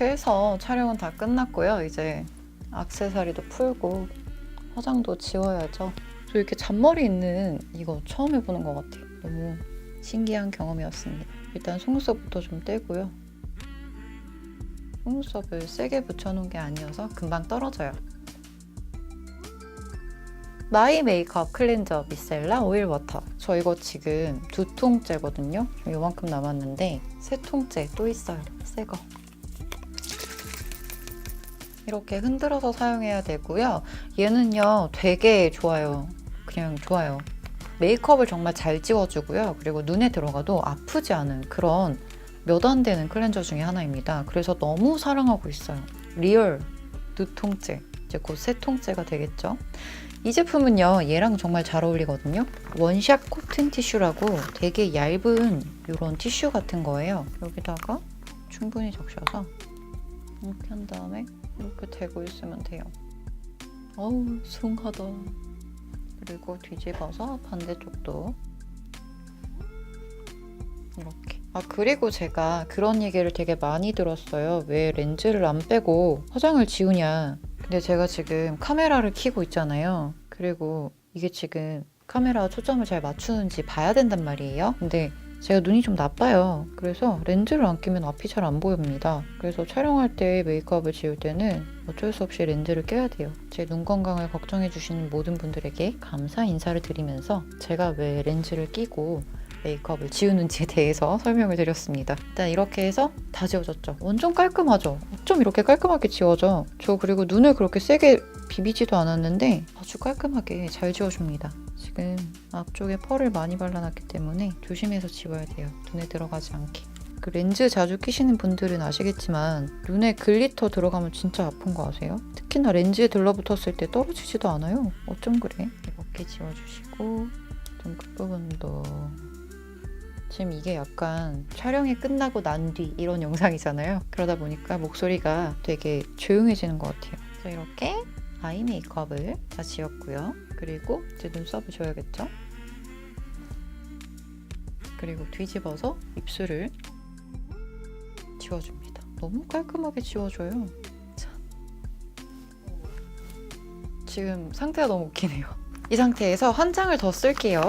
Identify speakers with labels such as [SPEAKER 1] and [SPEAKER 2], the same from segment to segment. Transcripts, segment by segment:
[SPEAKER 1] 이렇게 해서 촬영은 다 끝났고요. 이제 액세서리도 풀고 화장도 지워야죠. 저 이렇게 잔머리 있는 이거 처음 해보는 것 같아요. 너무 신기한 경험이었습니다. 일단 속눈썹부터 좀 떼고요. 속눈썹을 세게 붙여놓은 게 아니어서 금방 떨어져요. 마이 메이크업 클렌저 미셀라 오일 워터. 저 이거 지금 2통째거든요. 요만큼 남았는데 3통째 또 있어요. 새거. 이렇게 흔들어서 사용해야 되고요. 얘는요 되게 좋아요. 그냥 좋아요. 메이크업을 정말 잘 지워주고요. 그리고 눈에 들어가도 아프지 않은 그런 몇 안 되는 클렌저 중에 하나입니다. 그래서 너무 사랑하고 있어요. 리얼 2통째. 이제 곧 3통째가 되겠죠. 이 제품은요 얘랑 정말 잘 어울리거든요. 원샷 코튼 티슈라고 되게 얇은 이런 티슈 같은 거예요. 여기다가 충분히 적셔서 이렇게 한 다음에 이렇게 대고 있으면 돼요. 어우 숭하다. 그리고 뒤집어서 반대쪽도 이렇게. 그리고 제가 그런 얘기를 되게 많이 들었어요. 왜 렌즈를 안 빼고 화장을 지우냐. 근데 제가 지금 카메라를 켜고 있잖아요. 그리고 이게 지금 카메라 초점을 잘 맞추는지 봐야 된단 말이에요. 근데 제가 눈이 좀 나빠요. 그래서 렌즈를 안 끼면 앞이 잘 안 보입니다. 그래서 촬영할 때 메이크업을 지울 때는 어쩔 수 없이 렌즈를 껴야 돼요. 제 눈 건강을 걱정해 주시는 모든 분들에게 감사 인사를 드리면서 제가 왜 렌즈를 끼고 메이크업을 지우는지에 대해서 설명을 드렸습니다. 일단 이렇게 해서 다 지워졌죠. 완전 깔끔하죠? 어쩜 이렇게 깔끔하게 지워져? 저 그리고 눈을 그렇게 세게 비비지도 않았는데 아주 깔끔하게 잘 지워줍니다. 지금 앞쪽에 펄을 많이 발라놨기 때문에 조심해서 지워야 돼요. 눈에 들어가지 않게. 그 렌즈 자주 끼시는 분들은 아시겠지만 눈에 글리터 들어가면 진짜 아픈 거 아세요? 특히나 렌즈에 들러붙었을 때 떨어지지도 않아요. 어쩜 그래? 이렇게 지워주시고 좀 끝부분도 지금 이게 약간 촬영이 끝나고 난 뒤 이런 영상이잖아요. 그러다 보니까 목소리가 되게 조용해지는 것 같아요. 그래서 이렇게 아이 메이크업을 다 지웠고요. 그리고 이제 눈썹을 줘야겠죠? 그리고 뒤집어서 입술을 지워줍니다. 너무 깔끔하게 지워줘요. 자. 지금 상태가 너무 웃기네요. 이 상태에서 한 장을 더 쓸게요.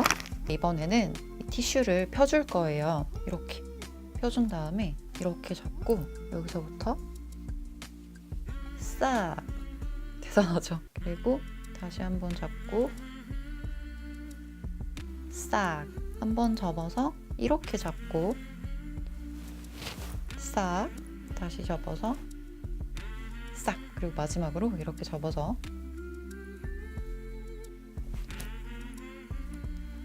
[SPEAKER 1] 이번에는 이 티슈를 펴줄 거예요. 이렇게 펴준 다음에 이렇게 잡고 여기서부터 싹 대단하죠? 그리고 다시 한번 잡고 싹 한번 접어서 이렇게 잡고 싹 다시 접어서 싹 그리고 마지막으로 이렇게 접어서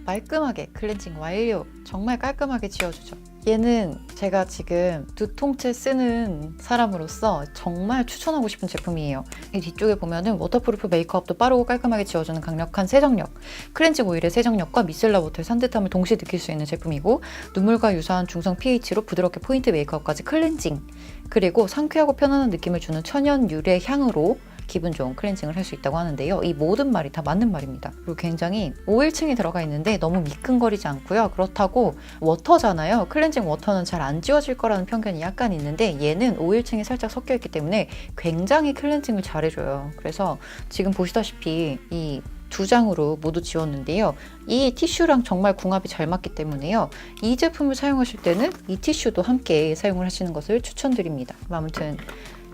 [SPEAKER 1] 깔끔하게 클렌징 완료! 정말 깔끔하게 지워주죠. 얘는 제가 지금 2통째 쓰는 사람으로서 정말 추천하고 싶은 제품이에요. 이 뒤쪽에 보면은 워터프루프 메이크업도 빠르고 깔끔하게 지워주는 강력한 세정력, 클렌징 오일의 세정력과 미셀라 워터의 산뜻함을 동시에 느낄 수 있는 제품이고 눈물과 유사한 중성 pH로 부드럽게 포인트 메이크업까지 클렌징, 그리고 상쾌하고 편안한 느낌을 주는 천연 유래 향으로 기분 좋은 클렌징을 할 수 있다고 하는데요. 이 모든 말이 다 맞는 말입니다. 그리고 굉장히 오일층이 들어가 있는데 너무 미끈거리지 않고요. 그렇다고 워터잖아요. 클렌징 워터는 잘 안 지워질 거라는 편견이 약간 있는데 얘는 오일층이 살짝 섞여 있기 때문에 굉장히 클렌징을 잘 해줘요. 그래서 지금 보시다시피 이 2장으로 모두 지웠는데요. 이 티슈랑 정말 궁합이 잘 맞기 때문에요. 이 제품을 사용하실 때는 이 티슈도 함께 사용을 하시는 것을 추천드립니다. 아무튼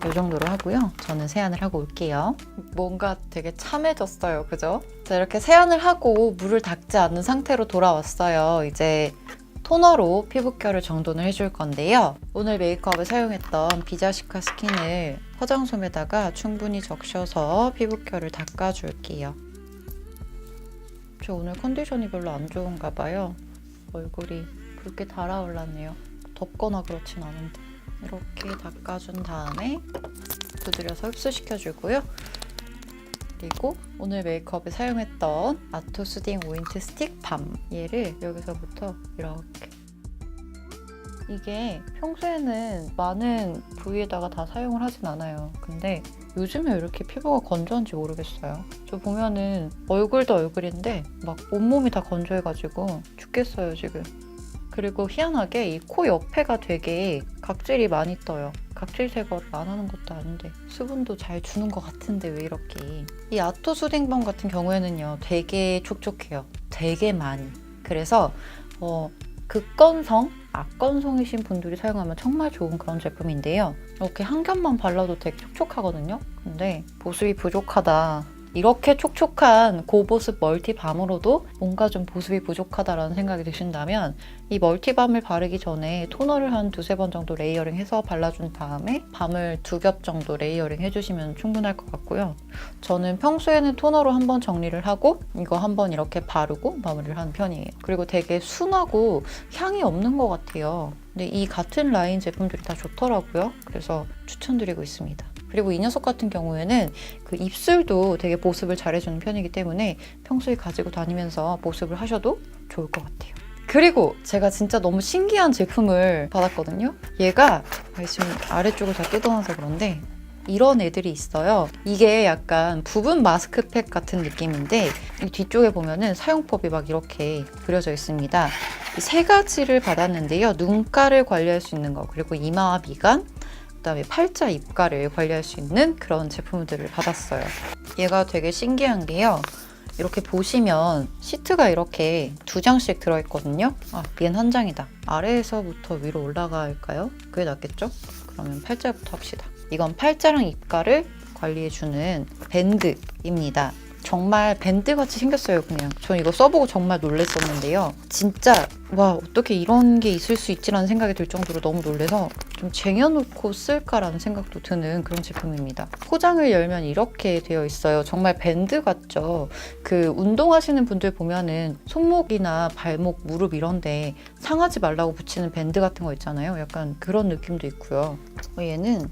[SPEAKER 1] 이 정도로 하고요. 저는 세안을 하고 올게요. 뭔가 되게 참해졌어요. 그죠? 자, 이렇게 세안을 하고 물을 닦지 않는 상태로 돌아왔어요. 이제 토너로 피부결을 정돈을 해줄 건데요. 오늘 메이크업에 사용했던 비자시카 스킨을 화장솜에다가 충분히 적셔서 피부결을 닦아줄게요. 저 오늘 컨디션이 별로 안 좋은가 봐요. 얼굴이 붉게 달아올랐네요. 덥거나 그렇진 않은데. 이렇게 닦아준 다음에 두드려서 흡수시켜주고요. 그리고 오늘 메이크업에 사용했던 아토수딩 오인트 스틱 밤 얘를 여기서부터 이렇게 이게 평소에는 많은 부위에다가 다 사용을 하진 않아요. 근데 요즘에 왜 이렇게 피부가 건조한지 모르겠어요. 저 보면은 얼굴도 얼굴인데 막 온몸이 다 건조해가지고 죽겠어요 지금. 그리고 희한하게 이 코 옆에가 되게 각질이 많이 떠요. 각질 제거를 안 하는 것도 아닌데 수분도 잘 주는 것 같은데 왜 이렇게. 이 아토 수딩밤 같은 경우에는요 되게 촉촉해요. 되게 많이. 그래서 극건성, 악건성이신 분들이 사용하면 정말 좋은 그런 제품인데요. 이렇게 한 겹만 발라도 되게 촉촉하거든요. 근데 보습이 부족하다. 이렇게 촉촉한 고보습 멀티밤으로도 뭔가 좀 보습이 부족하다라는 생각이 드신다면 이 멀티밤을 바르기 전에 토너를 한 두세 번 정도 레이어링해서 발라준 다음에 밤을 2겹 정도 레이어링 해주시면 충분할 것 같고요. 저는 평소에는 토너로 한번 정리를 하고 이거 한번 이렇게 바르고 마무리를 하는 편이에요. 그리고 되게 순하고 향이 없는 것 같아요. 근데 이 같은 라인 제품들이 다 좋더라고요. 그래서 추천드리고 있습니다. 그리고 이 녀석 같은 경우에는 그 입술도 되게 보습을 잘해주는 편이기 때문에 평소에 가지고 다니면서 보습을 하셔도 좋을 것 같아요. 그리고 제가 진짜 너무 신기한 제품을 받았거든요. 얘가 지금 아래쪽을 다 뜯어놔서 그런데 이런 애들이 있어요. 이게 약간 부분 마스크팩 같은 느낌인데 이 뒤쪽에 보면은 사용법이 막 이렇게 그려져 있습니다. 이 3가지를 받았는데요. 눈가를 관리할 수 있는 거, 그리고 이마와 미간, 그다음에 팔자, 입가를 관리할 수 있는 그런 제품들을 받았어요. 얘가 되게 신기한 게요. 이렇게 보시면 시트가 이렇게 2장씩 들어있거든요. 얘는 한 장이다. 아래에서부터 위로 올라갈까요? 그게 낫겠죠? 그러면 팔자부터 합시다. 이건 팔자랑 입가를 관리해주는 밴드입니다. 정말 밴드같이 생겼어요. 그냥 전 이거 써보고 정말 놀랬었는데요. 진짜 와, 어떻게 이런 게 있을 수 있지라는 생각이 들 정도로 너무 놀래서 좀 쟁여놓고 쓸까라는 생각도 드는 그런 제품입니다. 포장을 열면 이렇게 되어 있어요. 정말 밴드 같죠? 그 운동하시는 분들 보면은 손목이나 발목, 무릎 이런데 상하지 말라고 붙이는 밴드 같은 거 있잖아요. 약간 그런 느낌도 있고요. 얘는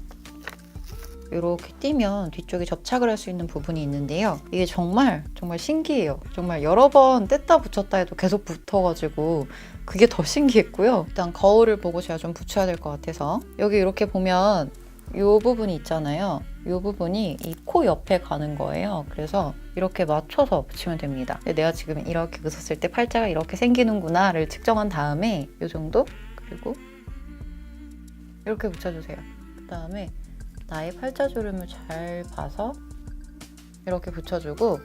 [SPEAKER 1] 이렇게 띄면 뒤쪽에 접착을 할 수 있는 부분이 있는데요. 이게 정말 신기해요. 정말 여러 번 뗐다 붙였다 해도 계속 붙어가지고 그게 더 신기했고요. 일단 거울을 보고 제가 좀 붙여야 될 것 같아서 여기 이렇게 보면 이 부분이 있잖아요. 이 부분이 이 코 옆에 가는 거예요. 그래서 이렇게 맞춰서 붙이면 됩니다. 내가 지금 이렇게 웃었을 때 팔자가 이렇게 생기는구나를 측정한 다음에 이 정도, 그리고 이렇게 붙여주세요. 그 다음에 나의 팔자주름을 잘 봐서 이렇게 붙여주고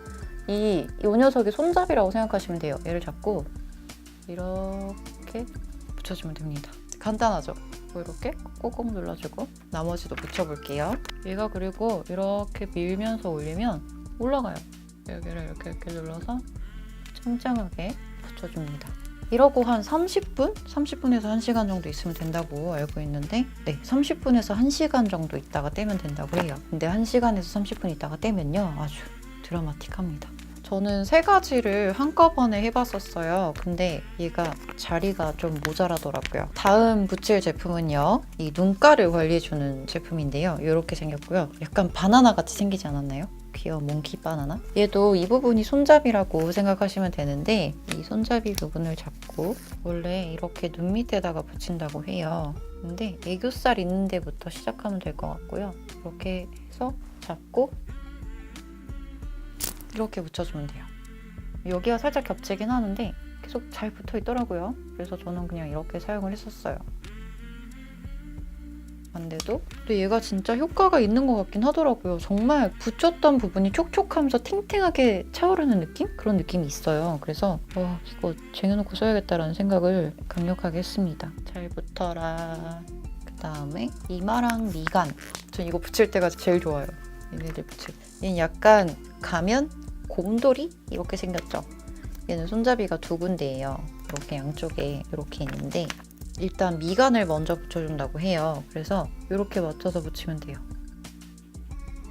[SPEAKER 1] 이 녀석이 손잡이라고 생각하시면 돼요. 얘를 잡고 이렇게 붙여주면 됩니다. 간단하죠? 이렇게 꾹꾹 눌러주고 나머지도 붙여볼게요. 얘가 그리고 이렇게 밀면서 올리면 올라가요. 여기를 이렇게 눌러서 짱짱하게 붙여줍니다. 이러고 한 30분? 30분에서 1시간 정도 있으면 된다고 알고 있는데 30분에서 1시간 정도 있다가 떼면 된다고 해요. 근데 1시간에서 30분 있다가 떼면요 아주 드라마틱합니다. 저는 3가지를 한꺼번에 해봤었어요. 근데 얘가 자리가 좀 모자라더라고요. 다음 붙일 제품은요. 이 눈가를 관리해주는 제품인데요. 이렇게 생겼고요. 약간 바나나 같이 생기지 않았나요? 귀여운 몽키 바나나? 얘도 이 부분이 손잡이라고 생각하시면 되는데 이 손잡이 부분을 잡고 원래 이렇게 눈 밑에다가 붙인다고 해요. 근데 애교살 있는 데부터 시작하면 될 것 같고요. 이렇게 해서 잡고 이렇게 붙여주면 돼요. 여기가 살짝 겹치긴 하는데 계속 잘 붙어 있더라고요. 그래서 저는 그냥 이렇게 사용을 했었어요. 안돼도 또 얘가 진짜 효과가 있는 것 같긴 하더라고요. 정말 붙였던 부분이 촉촉하면서 탱탱하게 차오르는 느낌? 그런 느낌이 있어요. 그래서 이거 쟁여놓고 써야겠다라는 생각을 강력하게 했습니다. 잘 붙어라. 그 다음에 이마랑 미간. 전 이거 붙일 때가 제일 좋아요. 얘네들 붙일 때. 얘는 약간 가면 곰돌이? 이렇게 생겼죠? 얘는 손잡이가 2군데예요. 이렇게 양쪽에 이렇게 있는데 일단 미간을 먼저 붙여준다고 해요. 그래서 이렇게 맞춰서 붙이면 돼요.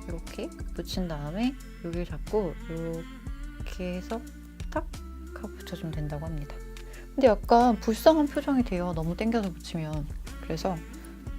[SPEAKER 1] 이렇게 붙인 다음에 여기를 잡고 이렇게 해서 탁 하고 붙여주면 된다고 합니다. 근데 약간 불쌍한 표정이 돼요. 너무 당겨서 붙이면. 그래서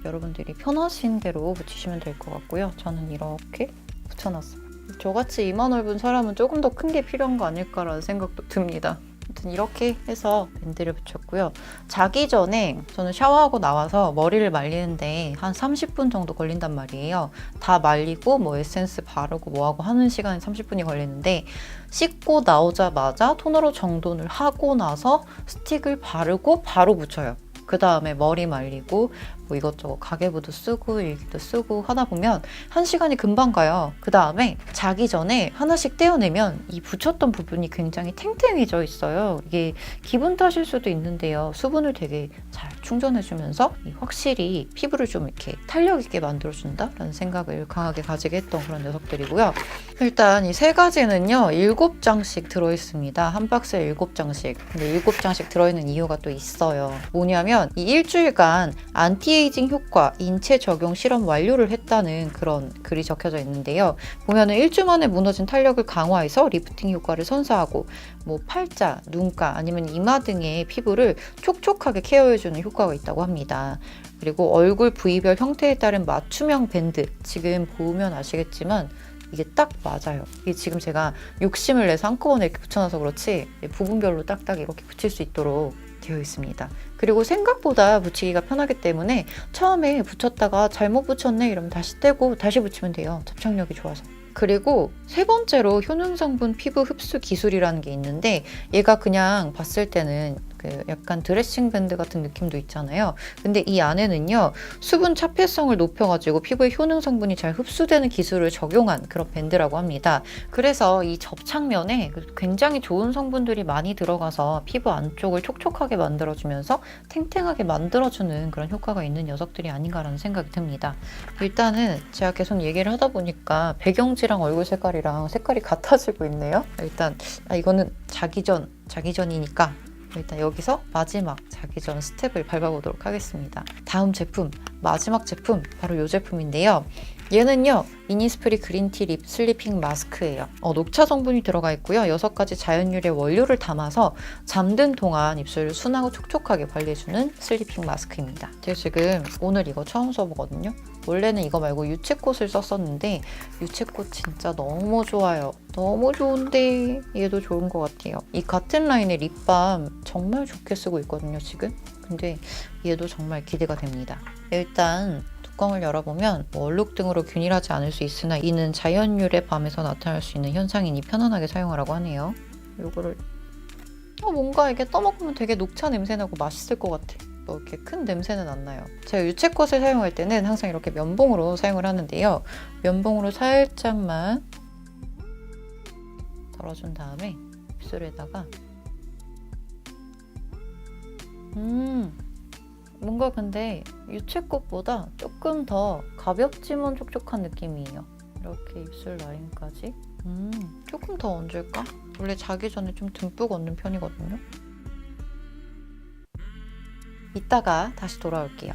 [SPEAKER 1] 여러분들이 편하신 대로 붙이시면 될 것 같고요. 저는 이렇게 붙여놨어요. 저같이 이마 넓은 사람은 조금 더 큰 게 필요한 거 아닐까라는 생각도 듭니다. 아무튼 이렇게 해서 밴드를 붙였고요. 자기 전에 저는 샤워하고 나와서 머리를 말리는데 한 30분 정도 걸린단 말이에요. 다 말리고 뭐 에센스 바르고 뭐하고 하는 시간이 30분이 걸리는데 씻고 나오자마자 토너로 정돈을 하고 나서 스틱을 바르고 바로 붙여요. 그 다음에 머리 말리고 뭐 이것저것 가계부도 쓰고 일기도 쓰고 하다 보면 1시간이 금방 가요. 그 다음에 자기 전에 하나씩 떼어내면 이 붙였던 부분이 굉장히 탱탱해져 있어요. 이게 기분 탓일 수도 있는데요. 수분을 되게 잘 충전해주면서 확실히 피부를 좀 이렇게 탄력 있게 만들어준다라는 생각을 강하게 가지게 했던 그런 녀석들이고요. 일단 이 세 가지는요 7장씩 들어있습니다. 한 박스에 7장씩. 근데 7장씩 들어있는 이유가 또 있어요. 뭐냐면 이 일주일간 안티에이징 효과 인체 적용 실험 완료를 했다는 그런 글이 적혀져 있는데요. 보면은 일주 만에 무너진 탄력을 강화해서 리프팅 효과를 선사하고 뭐 팔자, 눈가 아니면 이마 등의 피부를 촉촉하게 케어해주는 효과가 있다고 합니다. 그리고 얼굴 부위별 형태에 따른 맞춤형 밴드, 지금 보면 아시겠지만 이게 딱 맞아요. 이게 지금 제가 욕심을 내서 한꺼번에 이렇게 붙여놔서 그렇지 부분별로 딱딱 이렇게 붙일 수 있도록 되어 있습니다. 그리고 생각보다 붙이기가 편하기 때문에 처음에 붙였다가 잘못 붙였네 이러면 다시 떼고 다시 붙이면 돼요. 접착력이 좋아서. 그리고 세 번째로 효능성분 피부 흡수 기술이라는 게 있는데 얘가 그냥 봤을 때는 그 약간 드레싱 밴드 같은 느낌도 있잖아요. 근데 이 안에는요 수분 차폐성을 높여가지고 피부의 효능 성분이 잘 흡수되는 기술을 적용한 그런 밴드라고 합니다. 그래서 이 접착면에 굉장히 좋은 성분들이 많이 들어가서 피부 안쪽을 촉촉하게 만들어주면서 탱탱하게 만들어주는 그런 효과가 있는 녀석들이 아닌가라는 생각이 듭니다. 일단은 제가 계속 얘기를 하다 보니까 배경지랑 얼굴 색깔이랑 색깔이 같아지고 있네요. 일단 이거는 자기 전이니까 일단 여기서 마지막 자기 전 스텝을 밟아보도록 하겠습니다. 다음 제품, 마지막 제품 바로 이 제품인데요. 얘는요 이니스프리 그린티 립 슬리핑 마스크예요. 녹차 성분이 들어가 있고요. 6가지 자연유래 원료를 담아서 잠든 동안 입술을 순하고 촉촉하게 관리해주는 슬리핑 마스크입니다. 제가 지금 오늘 이거 처음 써보거든요. 원래는 이거 말고 유채꽃을 썼었는데 유채꽃 진짜 너무 좋아요. 너무 좋은데 얘도 좋은 것 같아요. 이 같은 라인의 립밤 정말 좋게 쓰고 있거든요 지금. 근데 얘도 정말 기대가 됩니다. 일단 뚜껑을 열어보면 얼룩 등으로 균일하지 않을 수 있으나 이는 자연유래 밤에서 나타날 수 있는 현상이니 편안하게 사용하라고 하네요. 요거를 뭔가 이게 떠먹으면 되게 녹차 냄새 나고 맛있을 것 같아. 뭐 이렇게 큰 냄새는 안 나요. 제가 유채꽃을 사용할 때는 항상 이렇게 면봉으로 사용을 하는데요. 면봉으로 살짝만 덜어준 다음에 입술에다가 뭔가 근데 유채꽃보다 조금 더 가볍지만 촉촉한 느낌이에요. 이렇게 입술 라인까지 조금 더 얹을까? 원래 자기 전에 좀 듬뿍 얹는 편이거든요. 이따가 다시 돌아올게요.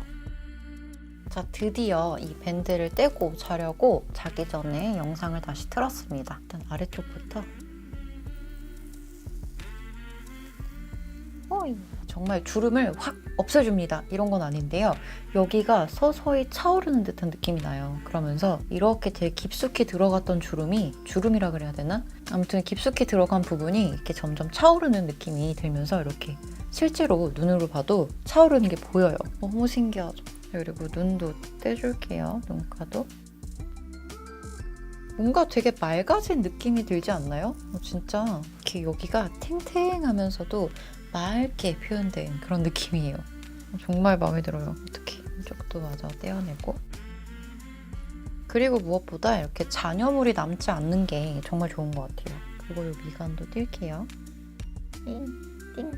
[SPEAKER 1] 자, 드디어 이 밴드를 떼고 자려고 자기 전에 영상을 다시 틀었습니다. 일단 아래쪽부터 정말 주름을 확 없애줍니다. 이런 건 아닌데요. 여기가 서서히 차오르는 듯한 느낌이 나요. 그러면서 이렇게 되게 깊숙이 들어갔던 주름이라 그래야 되나? 아무튼 깊숙이 들어간 부분이 이렇게 점점 차오르는 느낌이 들면서 이렇게 실제로 눈으로 봐도 차오르는 게 보여요. 너무 신기하죠? 그리고 눈도 떼줄게요. 눈가도. 뭔가 되게 맑아진 느낌이 들지 않나요? 진짜 이렇게 여기가 탱탱하면서도 맑게 표현된 그런 느낌이에요. 정말 마음에 들어요. 특히 이쪽도 마저 떼어내고. 그리고 무엇보다 이렇게 잔여물이 남지 않는 게 정말 좋은 것 같아요. 그리고 이 미간도 뛸게요. 띵.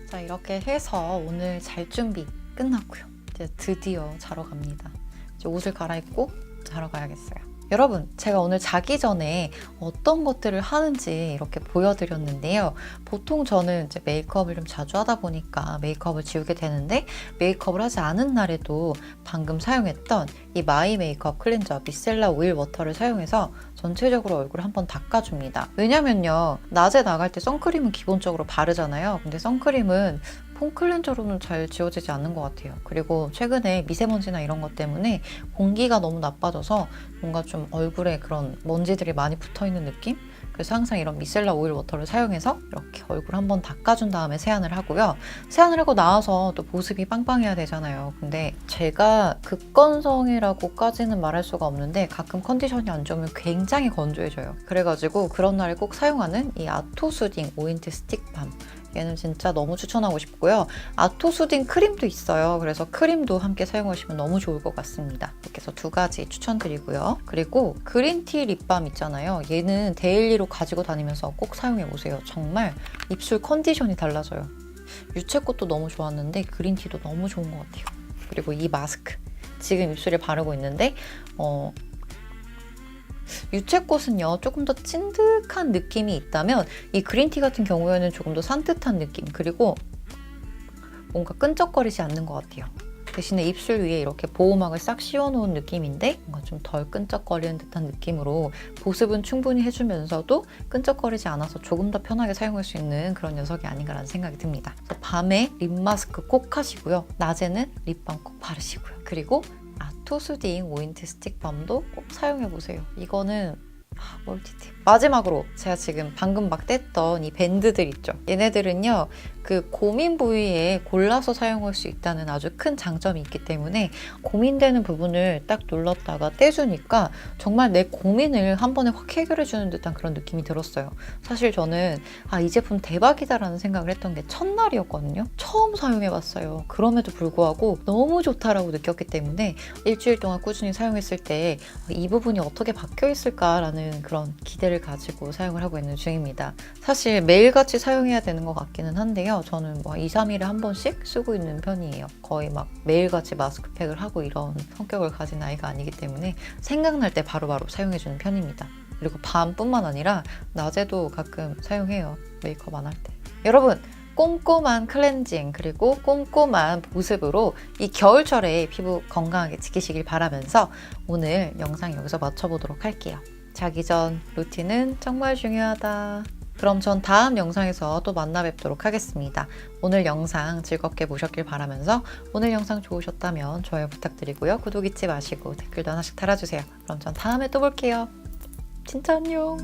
[SPEAKER 1] 자, 이렇게 해서 오늘 잘 준비 끝났고요. 이제 드디어 자러 갑니다. 이제 옷을 갈아입고 자러 가야겠어요. 여러분, 제가 오늘 자기 전에 어떤 것들을 하는지 이렇게 보여드렸는데요. 보통 저는 이제 메이크업을 좀 자주 하다 보니까 메이크업을 지우게 되는데 메이크업을 하지 않은 날에도 방금 사용했던 이 마이 메이크업 클렌저 미셀라 오일 워터를 사용해서 전체적으로 얼굴을 한번 닦아줍니다. 왜냐면요, 낮에 나갈 때 선크림은 기본적으로 바르잖아요. 근데 선크림은 폼 클렌저로는 잘 지워지지 않는 것 같아요. 그리고 최근에 미세먼지나 이런 것 때문에 공기가 너무 나빠져서 뭔가 좀 얼굴에 그런 먼지들이 많이 붙어있는 느낌? 그래서 항상 이런 미셀라 오일 워터를 사용해서 이렇게 얼굴 한번 닦아준 다음에 세안을 하고요. 세안을 하고 나와서 또 보습이 빵빵해야 되잖아요. 근데 제가 극건성이라고까지는 말할 수가 없는데 가끔 컨디션이 안 좋으면 굉장히 건조해져요. 그래가지고 그런 날에 꼭 사용하는 이 아토수딩 오인트 스틱밤, 얘는 진짜 너무 추천하고 싶고요. 아토수딩 크림도 있어요. 그래서 크림도 함께 사용하시면 너무 좋을 것 같습니다. 이렇게 해서 2가지 추천드리고요. 그리고 그린티 립밤 있잖아요. 얘는 데일리로 가지고 다니면서 꼭 사용해보세요. 정말 입술 컨디션이 달라져요. 유채꽃도 너무 좋았는데 그린티도 너무 좋은 것 같아요. 그리고 이 마스크. 지금 입술에 바르고 있는데 유채꽃은요 조금 더 찐득한 느낌이 있다면 이 그린티 같은 경우에는 조금 더 산뜻한 느낌, 그리고 뭔가 끈적거리지 않는 것 같아요. 대신에 입술 위에 이렇게 보호막을 싹 씌워놓은 느낌인데 뭔가 좀 덜 끈적거리는 듯한 느낌으로 보습은 충분히 해주면서도 끈적거리지 않아서 조금 더 편하게 사용할 수 있는 그런 녀석이 아닌가라는 생각이 듭니다. 그래서 밤에 립 마스크 꼭 하시고요. 낮에는 립밤 꼭 바르시고요. 그리고 아토수딩 오인트 스틱밤도 꼭 사용해보세요. 이거는 멀티팁. 마지막으로 제가 지금 방금 막 뗐던 이 밴드들 있죠. 얘네들은요 그 고민 부위에 골라서 사용할 수 있다는 아주 큰 장점이 있기 때문에 고민되는 부분을 딱 눌렀다가 떼주니까 정말 내 고민을 한 번에 확 해결해주는 듯한 그런 느낌이 들었어요. 사실 저는 이 제품 대박이다라는 생각을 했던 게 첫날이었거든요. 처음 사용해봤어요. 그럼에도 불구하고 너무 좋다라고 느꼈기 때문에 일주일 동안 꾸준히 사용했을 때 이 부분이 어떻게 바뀌어있을까라는 그런 기대를 가지고 사용을 하고 있는 중입니다. 사실 매일같이 사용해야 되는 것 같기는 한데요. 저는 2, 3일에 한 번씩 쓰고 있는 편이에요. 거의 막 매일같이 마스크팩을 하고 이런 성격을 가진 아이가 아니기 때문에 생각날 때 바로바로 사용해주는 편입니다. 그리고 밤뿐만 아니라 낮에도 가끔 사용해요. 메이크업 안 할 때. 여러분! 꼼꼼한 클렌징 그리고 꼼꼼한 보습으로 이 겨울철에 피부 건강하게 지키시길 바라면서 오늘 영상 여기서 마쳐보도록 할게요. 자기 전 루틴은 정말 중요하다. 그럼 전 다음 영상에서 또 만나 뵙도록 하겠습니다. 오늘 영상 즐겁게 보셨길 바라면서 오늘 영상 좋으셨다면 좋아요 부탁드리고요. 구독 잊지 마시고 댓글도 하나씩 달아주세요. 그럼 전 다음에 또 볼게요. 진짜 안녕.